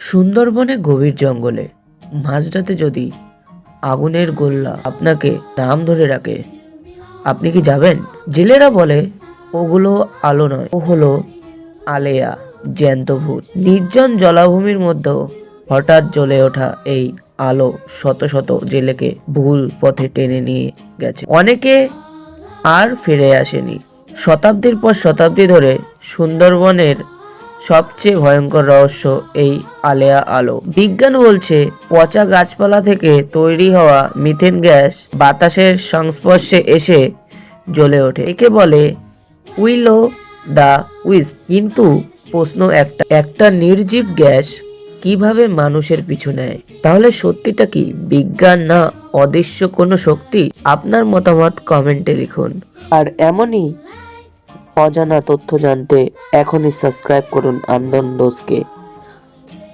সুন্দরবনে গভীর জঙ্গলে মাঝরাতে যদি আগুনের গোল্লা আপনাকে নাম ধরে রাখে, আপনি কি যাবেন? জেলেরা বলে ওগুলো আলো নয়, ও হলো আলেয়া, জ্যান্ত ভূত। নির্জন জলাভূমির মধ্যেও হঠাৎ জ্বলে ওঠা এই আলো শত শত জেলেকে ভুল পথে টেনে নিয়ে গেছে। অনেকে আর ফিরে আসেনি। শতাব্দীর পর শতাব্দী ধরে সুন্দরবনের সবচেয়ে ভয়ঙ্কর রহস্য এই আলেয়া আলো। বিজ্ঞান বলছে পচা গাছপালা থেকে তৈরি হওয়া মিথেন গ্যাস বাতাসের সংস্পর্শে এসে জ্বলে ওঠে। একে বলে উইল ও দ্য উইস্প। কিন্তু প্রশ্ন একটা নির্জীব গ্যাস কিভাবে মানুষের পিছু নেয়? তাহলে সত্যিটা কি বিজ্ঞান না অদৃশ্য কোনো শক্তি? আপনার মতামত কমেন্টে লিখুন। আর এমনই অজানা তথ্য জানতে এখনই সাবস্ক্রাইব করুন আন্দোলন ডোজকে।